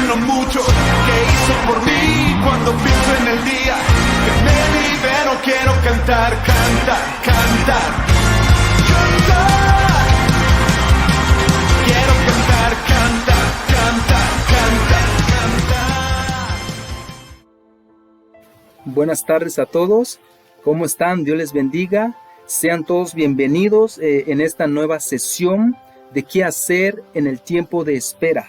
lo mucho que hizo por mí. Cuando pienso en el día que me libero, quiero cantar, cantar, cantar, cantar. Quiero cantar, cantar, cantar, cantar, cantar. Buenas tardes a todos. ¿Cómo están? Dios les bendiga. Sean todos bienvenidos en esta nueva sesión de qué hacer en el tiempo de espera.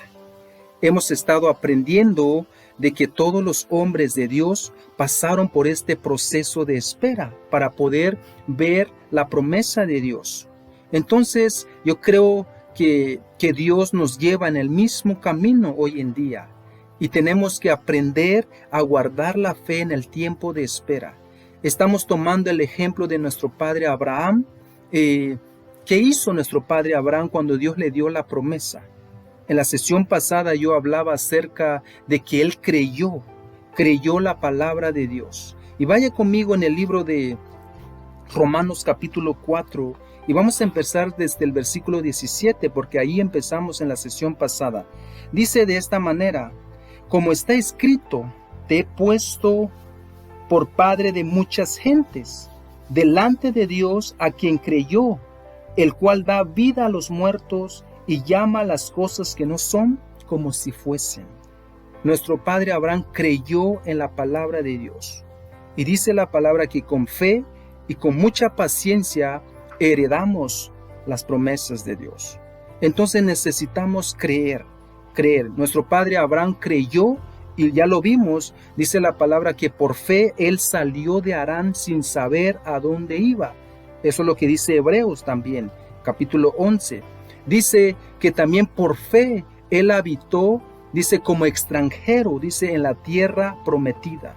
Hemos estado aprendiendo de que todos los hombres de Dios pasaron por este proceso de espera para poder ver la promesa de Dios. Entonces, yo creo que Dios nos lleva en el mismo camino hoy en día y tenemos que aprender a guardar la fe en el tiempo de espera. Estamos tomando el ejemplo de nuestro padre Abraham. ¿Qué hizo nuestro padre Abraham cuando Dios le dio la promesa? En la sesión pasada yo hablaba acerca de que él creyó la palabra de Dios. Y vaya conmigo en el libro de Romanos capítulo 4 y vamos a empezar desde el versículo 17 porque ahí empezamos en la sesión pasada. Dice de esta manera: como está escrito, te he puesto por padre de muchas gentes, delante de Dios a quien creyó, el cual da vida a los muertos y llama a las cosas que no son como si fuesen. Nuestro padre Abraham creyó en la palabra de Dios. Y dice la palabra que con fe y con mucha paciencia heredamos las promesas de Dios. Entonces necesitamos creer. Nuestro padre Abraham creyó. Y ya lo vimos, dice la palabra que por fe él salió de Harán sin saber a dónde iba. Eso es lo que dice Hebreos también, capítulo 11. Dice que también por fe él habitó, dice como extranjero, dice en la tierra prometida.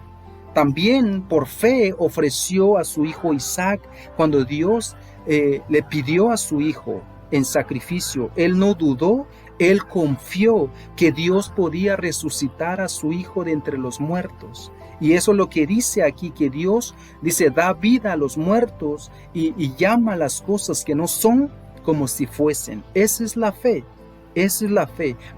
También por fe ofreció a su hijo Isaac cuando Dios le pidió a su hijo en sacrificio. Él no dudó. Él confió que Dios podía resucitar a su hijo de entre los muertos. Y eso es lo que dice aquí, que Dios dice, da vida a los muertos y llama a las cosas que no son como si fuesen. Esa es la fe.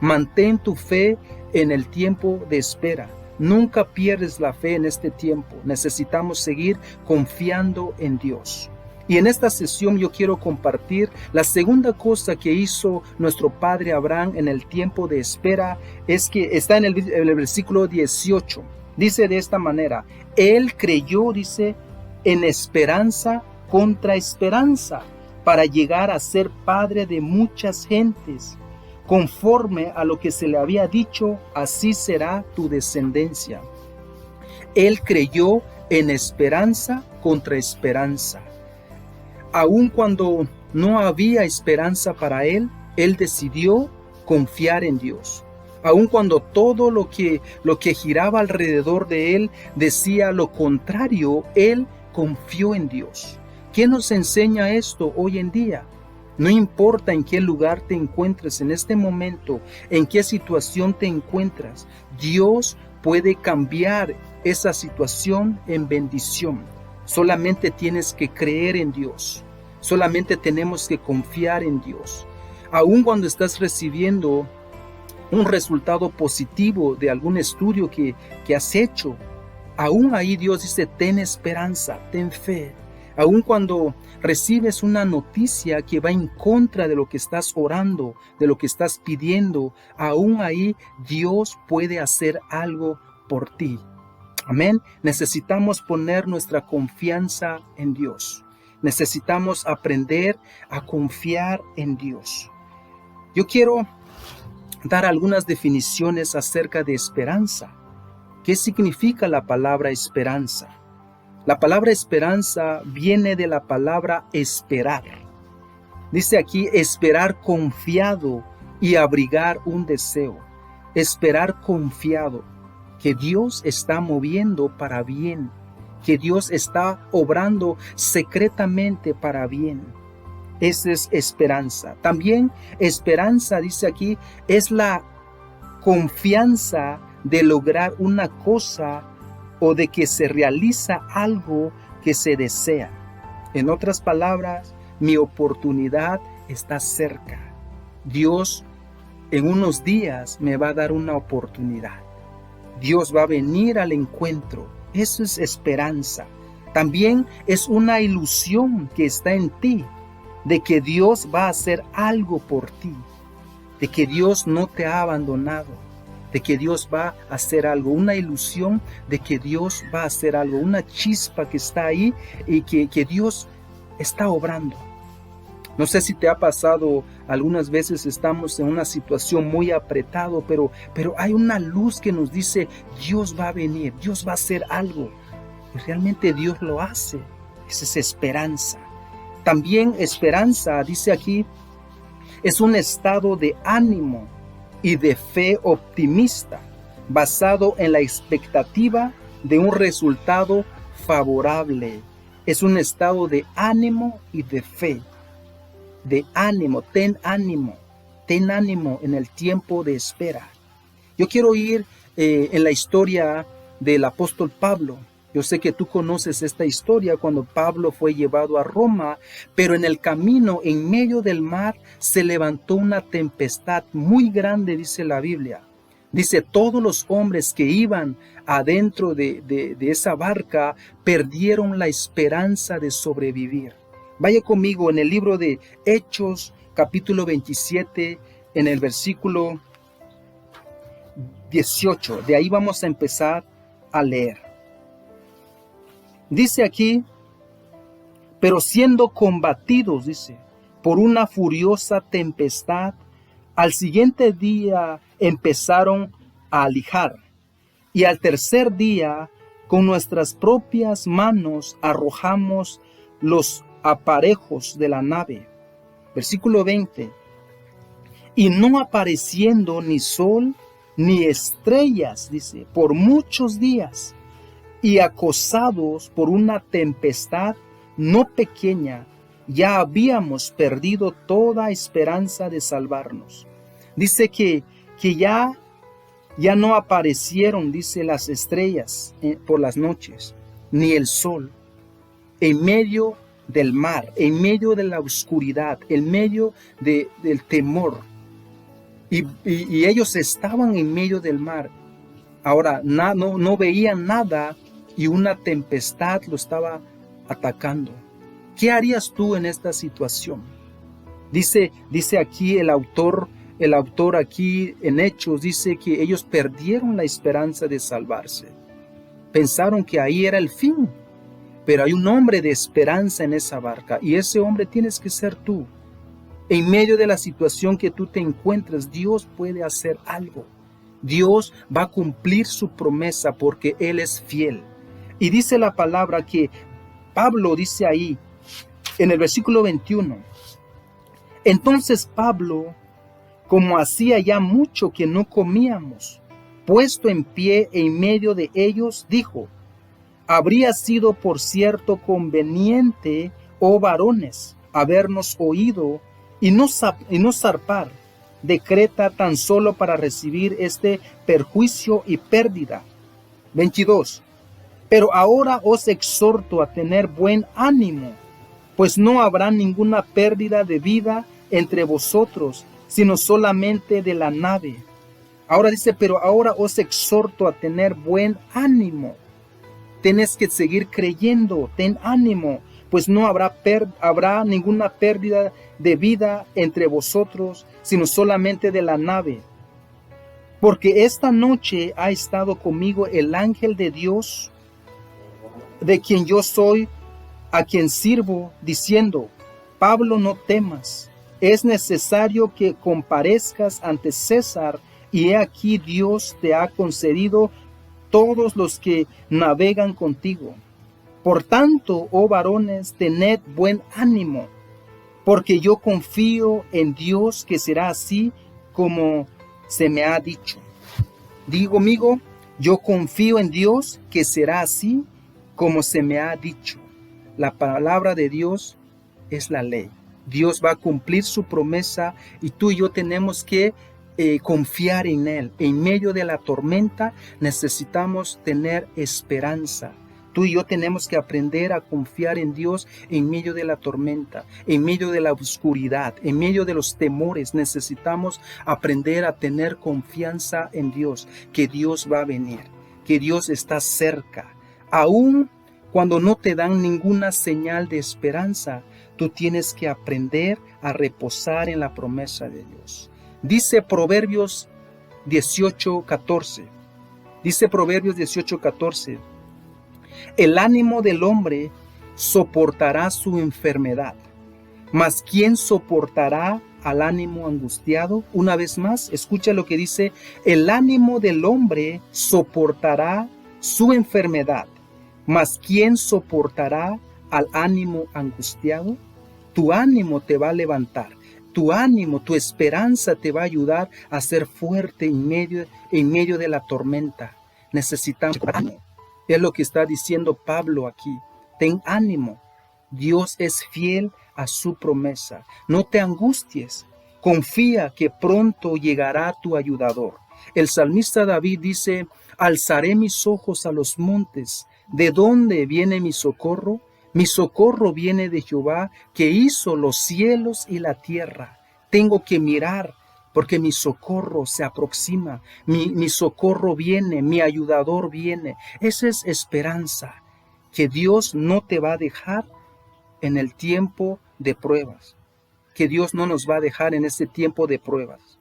Mantén tu fe en el tiempo de espera. Nunca pierdes la fe en este tiempo. Necesitamos seguir confiando en Dios. Y en esta sesión yo quiero compartir la segunda cosa que hizo nuestro padre Abraham en el tiempo de espera. Es que está en el versículo 18. Dice de esta manera: él creyó, dice, en esperanza contra esperanza, para llegar a ser padre de muchas gentes. Conforme a lo que se le había dicho, así será tu descendencia. Él creyó en esperanza contra esperanza. Aun cuando no había esperanza para él, él decidió confiar en Dios. Aun cuando todo lo que giraba alrededor de él decía lo contrario, él confió en Dios. ¿Qué nos enseña esto hoy en día? No importa en qué lugar te encuentres en este momento, en qué situación te encuentras, Dios puede cambiar esa situación en bendición. Solamente tienes que creer en Dios. Solamente tenemos que confiar en Dios. Aun cuando estás recibiendo un resultado positivo de algún estudio que has hecho, aún ahí Dios dice, ten esperanza, ten fe. Aun cuando recibes una noticia que va en contra de lo que estás orando, de lo que estás pidiendo, aún ahí Dios puede hacer algo por ti. Amén. Necesitamos poner nuestra confianza en Dios. Necesitamos aprender a confiar en Dios. Yo quiero dar algunas definiciones acerca de esperanza. ¿Qué significa la palabra esperanza? La palabra esperanza viene de la palabra esperar. Dice aquí esperar confiado y abrigar un deseo. Esperar confiado. Que Dios está moviendo para bien, que Dios está obrando secretamente para bien. Esa es esperanza. También esperanza, dice aquí, es la confianza de lograr una cosa o de que se realiza algo que se desea. En otras palabras, mi oportunidad está cerca. Dios en unos días me va a dar una oportunidad. Dios va a venir al encuentro. Eso es esperanza. También es una ilusión que está en ti, de que Dios va a hacer algo por ti, de que Dios no te ha abandonado, de que Dios va a hacer algo, una ilusión de que Dios va a hacer algo, una chispa que está ahí y que Dios está obrando. No sé si te ha pasado, algunas veces estamos en una situación muy apretado, pero hay una luz que nos dice, Dios va a venir, Dios va a hacer algo. Y realmente Dios lo hace. Esa es esperanza. También esperanza, dice aquí, es un estado de ánimo y de fe optimista, basado en la expectativa de un resultado favorable. Es un estado de ánimo y de fe. De ánimo, ten ánimo en el tiempo de espera. Yo quiero ir en la historia del apóstol Pablo. Yo sé que tú conoces esta historia cuando Pablo fue llevado a Roma, pero en el camino, en medio del mar, se levantó una tempestad muy grande, dice la Biblia. Dice, todos los hombres que iban adentro de esa barca perdieron la esperanza de sobrevivir. Vaya conmigo en el libro de Hechos, capítulo 27, en el versículo 18. De ahí vamos a empezar a leer. Dice aquí, pero siendo combatidos, dice, por una furiosa tempestad, al siguiente día empezaron a alijar, y al tercer día, con nuestras propias manos arrojamos los aparejos de la nave. Versículo 20. Y no apareciendo ni sol ni estrellas, dice, por muchos días, y acosados por una tempestad no pequeña, ya habíamos perdido toda esperanza de salvarnos. Dice que ya no aparecieron, dice, las estrellas por las noches, ni el sol, en medio del mar, en medio de la oscuridad, en medio del temor. Y ellos estaban en medio del mar. Ahora no veían nada y una tempestad lo estaba atacando. ¿Qué harías tú en esta situación? Dice aquí el autor aquí en Hechos, dice que ellos perdieron la esperanza de salvarse. Pensaron que ahí era el fin. Pero hay un hombre de esperanza en esa barca, y ese hombre tienes que ser tú. En medio de la situación que tú te encuentras, Dios puede hacer algo. Dios va a cumplir su promesa porque Él es fiel. Y dice la palabra que Pablo dice ahí, en el versículo 21, entonces Pablo, como hacía ya mucho que no comíamos, puesto en pie en medio de ellos, dijo, habría sido por cierto conveniente, oh varones, habernos oído y no zarpar de Creta tan solo para recibir este perjuicio y pérdida. 22. Pero ahora os exhorto a tener buen ánimo, pues no habrá ninguna pérdida de vida entre vosotros, sino solamente de la nave. Ahora dice, pero ahora os exhorto a tener buen ánimo. Tienes que seguir creyendo, ten ánimo, pues no habrá ninguna pérdida de vida entre vosotros, sino solamente de la nave. Porque esta noche ha estado conmigo el ángel de Dios, de quien yo soy, a quien sirvo, diciendo, Pablo, no temas, es necesario que comparezcas ante César, y he aquí Dios te ha concedido todos los que navegan contigo. Por tanto, oh varones, tened buen ánimo, porque yo confío en Dios que será así como se me ha dicho. Digo, amigo, yo confío en Dios que será así como se me ha dicho. La palabra de Dios es la ley. Dios va a cumplir su promesa y tú y yo tenemos que confiar en Él. En medio de la tormenta necesitamos tener esperanza. Tú y yo tenemos que aprender a confiar en Dios en medio de la tormenta, en medio de la oscuridad, en medio de los temores. Necesitamos aprender a tener confianza en Dios, que Dios va a venir, que Dios está cerca. Aún cuando no te dan ninguna señal de esperanza, tú tienes que aprender a reposar en la promesa de Dios. Dice Proverbios 18:14. Dice Proverbios 18:14. El ánimo del hombre soportará su enfermedad, mas ¿quién soportará al ánimo angustiado? Una vez más, escucha lo que dice: el ánimo del hombre soportará su enfermedad, mas ¿quién soportará al ánimo angustiado? Tu ánimo te va a levantar, tu ánimo, tu esperanza te va a ayudar a ser fuerte en medio de la tormenta. Necesitamos ánimo. Es lo que está diciendo Pablo aquí. Ten ánimo. Dios es fiel a su promesa. No te angusties. Confía que pronto llegará tu ayudador. El salmista David dice: alzaré mis ojos a los montes. ¿De dónde viene mi socorro? Mi socorro viene de Jehová, que hizo los cielos y la tierra. Tengo que mirar, porque mi socorro se aproxima, mi socorro viene, mi ayudador viene. Esa es esperanza, que Dios no te va a dejar en el tiempo de pruebas, que Dios no nos va a dejar en ese tiempo de pruebas.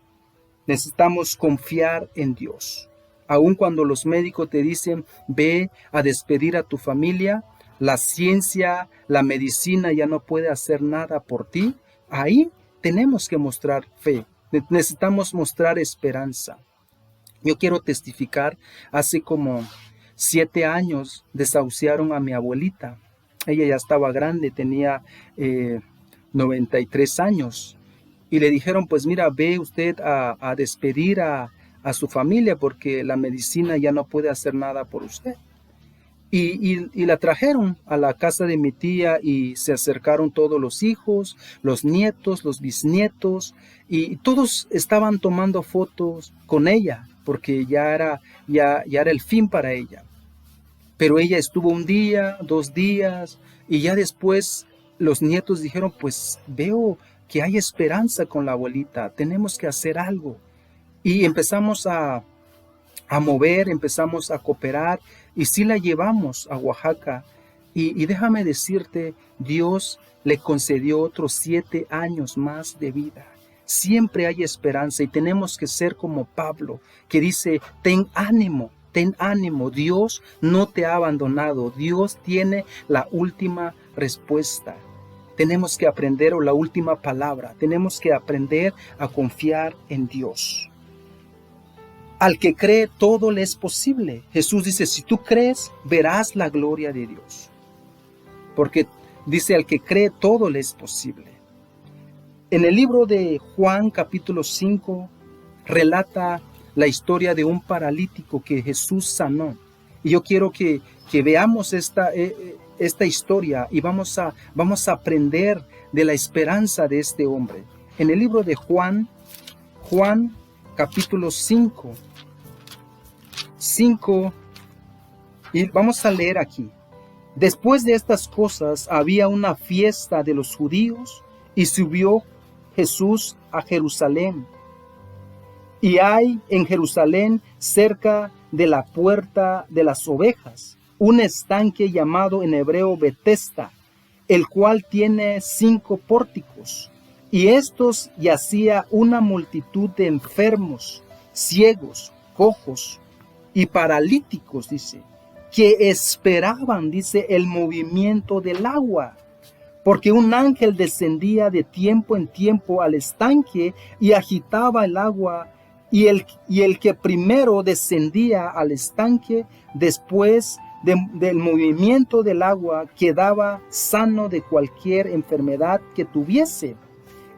Necesitamos confiar en Dios. Aun cuando los médicos te dicen: ve a despedir a tu familia, la ciencia, la medicina ya no puede hacer nada por ti, ahí tenemos que mostrar fe. Necesitamos mostrar esperanza. Yo quiero testificar, hace como 7 años desahuciaron a mi abuelita. Ella ya estaba grande, tenía 93 años. Y le dijeron: pues mira, ve usted a despedir a su familia, porque la medicina ya no puede hacer nada por usted. Y la trajeron a la casa de mi tía, y se acercaron todos los hijos, los nietos, los bisnietos, y todos estaban tomando fotos con ella, porque ya era el fin para ella. Pero ella estuvo 1 día, 2 días, y ya después los nietos dijeron: pues veo que hay esperanza con la abuelita, tenemos que hacer algo. Y empezamos a mover, empezamos a cooperar, y sí la llevamos a Oaxaca. Y déjame decirte, Dios le concedió otros 7 años más de vida. Siempre hay esperanza, y tenemos que ser como Pablo, que dice: ten ánimo, Dios no te ha abandonado, Dios tiene la última respuesta. Tenemos que aprender, o la última palabra, tenemos que aprender a confiar en Dios. Al que cree, todo le es posible. Jesús dice: si tú crees, verás la gloria de Dios. Porque dice: al que cree, todo le es posible. En el libro de Juan, capítulo 5, relata la historia de un paralítico que Jesús sanó. Y yo quiero que veamos esta historia, y vamos a aprender de la esperanza de este hombre. En el libro de Juan, capítulo 5, y vamos a leer aquí. Después de estas cosas había una fiesta de los judíos, y subió Jesús a Jerusalén. Y hay en Jerusalén, cerca de la puerta de las ovejas, un estanque llamado en hebreo Betesda, el cual tiene 5 pórticos. Y estos yacía una multitud de enfermos, ciegos, cojos y paralíticos, dice, que esperaban, dice, el movimiento del agua. Porque un ángel descendía de tiempo en tiempo al estanque y agitaba el agua, y el que primero descendía al estanque, después del movimiento del agua, quedaba sano de cualquier enfermedad que tuviese.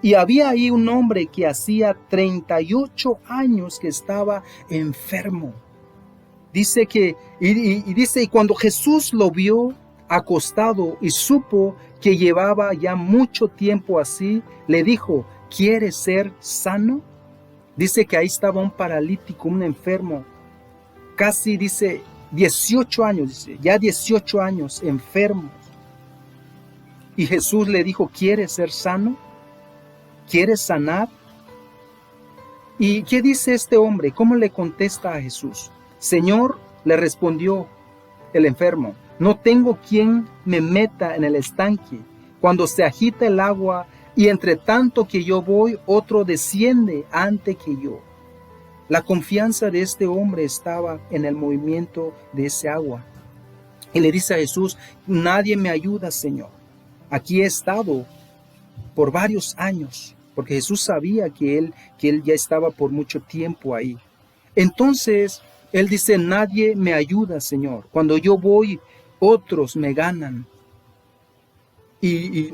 Y había ahí un hombre que hacía 38 años que estaba enfermo. Dice y cuando Jesús lo vio acostado y supo que llevaba ya mucho tiempo así, le dijo: ¿quieres ser sano? Dice que ahí estaba un paralítico, un enfermo. Casi dice, 18 años, dice, ya 18 años enfermo. Y Jesús le dijo, ¿quieres ser sano? ¿Quieres sanar? ¿Y qué dice este hombre? ¿Cómo le contesta a Jesús? Señor, le respondió el enfermo, no tengo quien me meta en el estanque cuando se agita el agua, y entre tanto que yo voy, otro desciende antes que yo. La confianza de este hombre estaba en el movimiento de ese agua. Y le dice a Jesús, nadie me ayuda, Señor. Aquí he estado por varios años, porque Jesús sabía que él ya estaba por mucho tiempo ahí. Entonces, él dice, nadie me ayuda, Señor. Cuando yo voy, otros me ganan. Y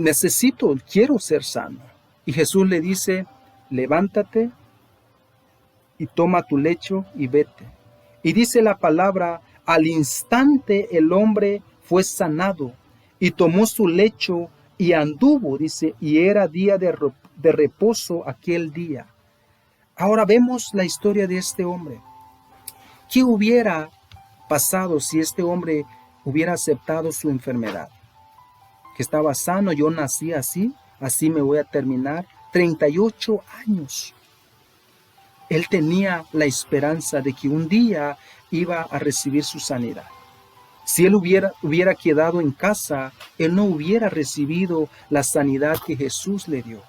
quiero ser sano. Y Jesús le dice, levántate y toma tu lecho y vete. Y dice la palabra, al instante el hombre fue sanado y tomó su lecho y anduvo, dice, y era día de reposo aquel día. Ahora vemos la historia de este hombre. ¿Qué hubiera pasado si este hombre hubiera aceptado su enfermedad? Que estaba sano, yo nací así me voy a terminar. 38 años. Él tenía la esperanza de que un día iba a recibir su sanidad. Si él hubiera quedado en casa, él no hubiera recibido la sanidad que Jesús le dio.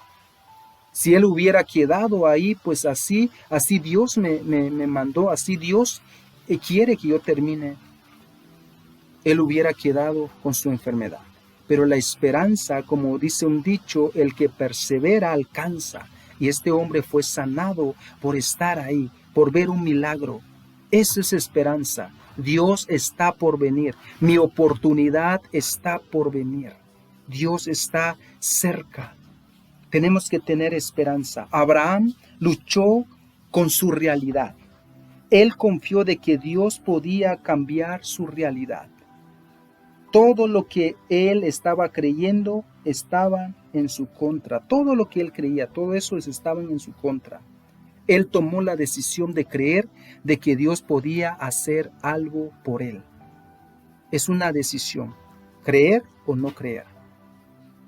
Si él hubiera quedado ahí, pues así Dios me mandó, así Dios quiere que yo termine. Él hubiera quedado con su enfermedad. Pero la esperanza, como dice un dicho, el que persevera alcanza. Y este hombre fue sanado por estar ahí, por ver un milagro. Esa es esperanza. Dios está por venir. Mi oportunidad está por venir. Dios está cerca. Tenemos que tener esperanza. Abraham luchó con su realidad. Él confió de que Dios podía cambiar su realidad. Todo lo que él estaba creyendo estaba en su contra. Todo lo que él creía, todo eso estaba en su contra. Él tomó la decisión de creer de que Dios podía hacer algo por él. Es una decisión, creer o no creer.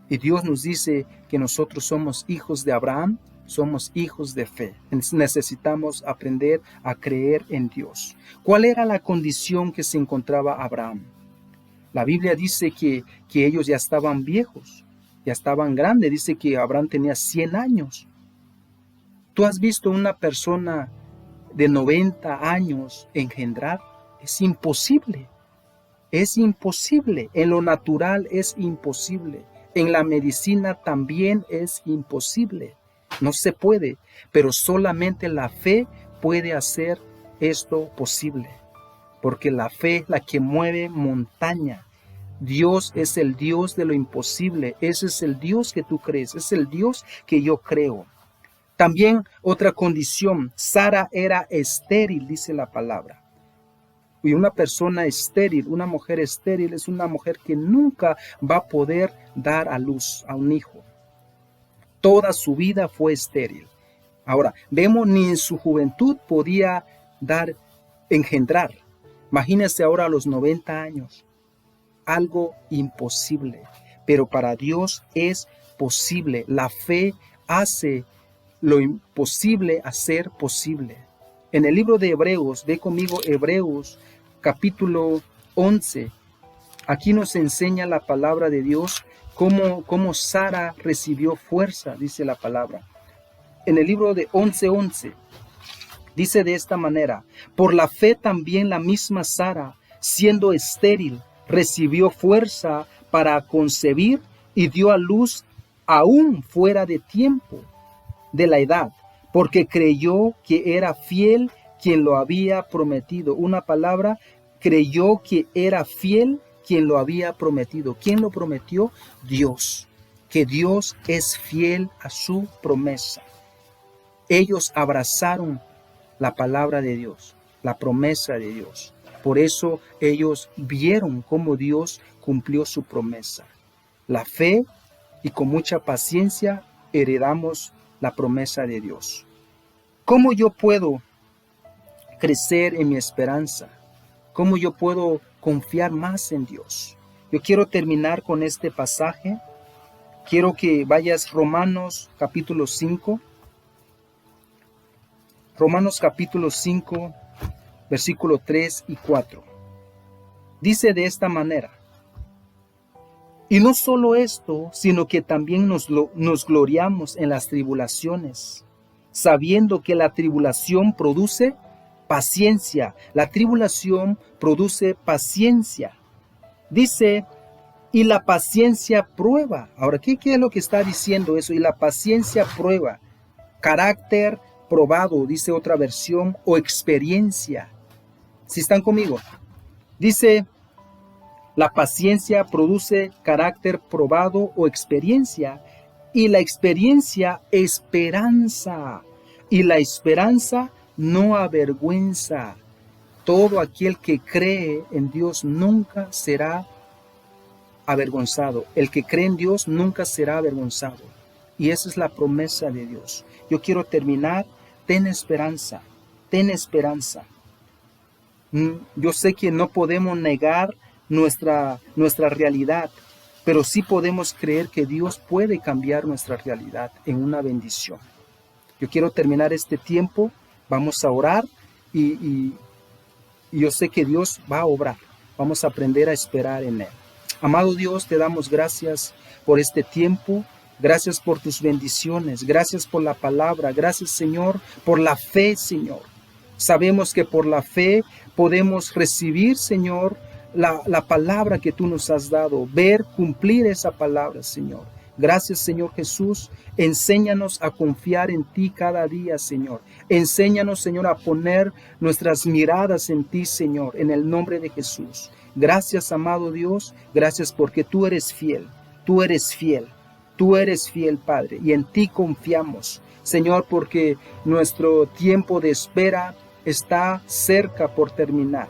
Y Dios nos dice que nosotros somos hijos de Abraham, somos hijos de fe. Necesitamos aprender a creer en Dios. ¿Cuál era la condición que se encontraba Abraham? La Biblia dice que ellos ya estaban viejos, ya estaban grandes. Dice que Abraham tenía 100 años. ¿Tú has visto una persona de 90 años engendrar? Es imposible. Es imposible. En lo natural es imposible. En la medicina también es imposible. No se puede. Pero solamente la fe puede hacer esto posible. Porque la fe es la que mueve montaña. Dios es el Dios de lo imposible. Ese es el Dios que tú crees. Es el Dios que yo creo. También otra condición. Sara era estéril, dice la palabra. Y una persona estéril, una mujer estéril, es una mujer que nunca va a poder dar a luz a un hijo. Toda su vida fue estéril. Ahora, vemos ni en su juventud podía engendrar. Imagínense ahora a los 90 años. Algo imposible. Pero para Dios es posible. La fe hace lo imposible a ser posible. En el libro de Hebreos, ve conmigo Hebreos capítulo 11. Aquí nos enseña la palabra de Dios cómo Sara recibió fuerza, dice la palabra. En el libro de 11:11. Dice de esta manera, por la fe también la misma Sara, siendo estéril, recibió fuerza para concebir y dio a luz aún fuera de tiempo de la edad, porque creyó que era fiel quien lo había prometido. Una palabra, creyó que era fiel quien lo había prometido. ¿Quién lo prometió? Dios. Que Dios es fiel a su promesa. Ellos abrazaron la palabra de Dios, la promesa de Dios. Por eso ellos vieron cómo Dios cumplió su promesa. La fe, y con mucha paciencia heredamos la promesa de Dios. ¿Cómo yo puedo crecer en mi esperanza? ¿Cómo yo puedo confiar más en Dios? Yo quiero terminar con este pasaje. Quiero que vayas Romanos capítulo 5. Romanos capítulo 5, versículo 3 y 4. Dice de esta manera: y no solo esto, sino que también nos gloriamos en las tribulaciones, sabiendo que la tribulación produce paciencia. La tribulación produce paciencia. Dice, y la paciencia prueba. Ahora, ¿qué es lo que está diciendo eso? Y la paciencia prueba. Carácter probado, dice otra versión, o experiencia. ¿Sí están conmigo? Dice, la paciencia produce carácter probado o experiencia, y la experiencia esperanza, y la esperanza no avergüenza. Todo aquel que cree en Dios nunca será avergonzado. El que cree en Dios nunca será avergonzado. Y esa es la promesa de Dios. Yo quiero terminar. Ten esperanza. Ten esperanza. Yo sé que no podemos negar nuestra realidad, pero sí podemos creer que Dios puede cambiar nuestra realidad en una bendición. Yo quiero terminar este tiempo. Vamos a orar y yo sé que Dios va a obrar. Vamos a aprender a esperar en Él. Amado Dios, te damos gracias por este tiempo. Gracias por tus bendiciones. Gracias por la palabra. Gracias, Señor, por la fe, Señor. Sabemos que por la fe podemos recibir, Señor, la palabra que tú nos has dado. Ver cumplir esa palabra, Señor. Gracias, Señor Jesús. Enséñanos a confiar en ti cada día, Señor. Enséñanos, Señor, a poner nuestras miradas en ti, Señor, en el nombre de Jesús. Gracias, amado Dios. Gracias porque tú eres fiel. Tú eres fiel. Tú eres fiel, Padre, y en ti confiamos, Señor, porque nuestro tiempo de espera está cerca por terminar.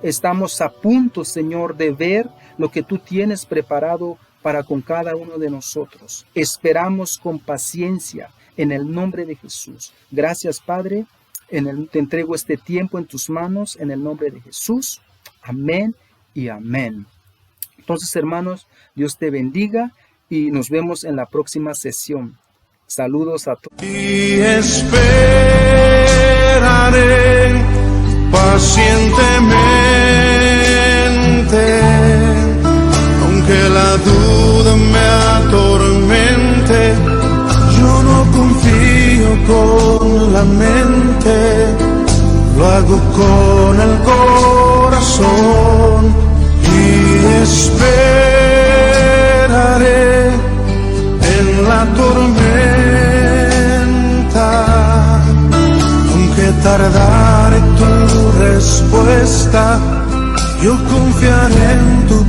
Estamos a punto, Señor, de ver lo que tú tienes preparado para con cada uno de nosotros. Esperamos con paciencia en el nombre de Jesús. Gracias, Padre. Te entrego este tiempo en tus manos en el nombre de Jesús. Amén y amén. Entonces, hermanos, Dios te bendiga y nos vemos en la próxima sesión. Saludos a todos. Y esperaré pacientemente, aunque la duda me atormente, yo no confío con la mente, lo hago con el corazón y esperaré en la tormenta, aunque tardare tu respuesta, yo confiaré en tu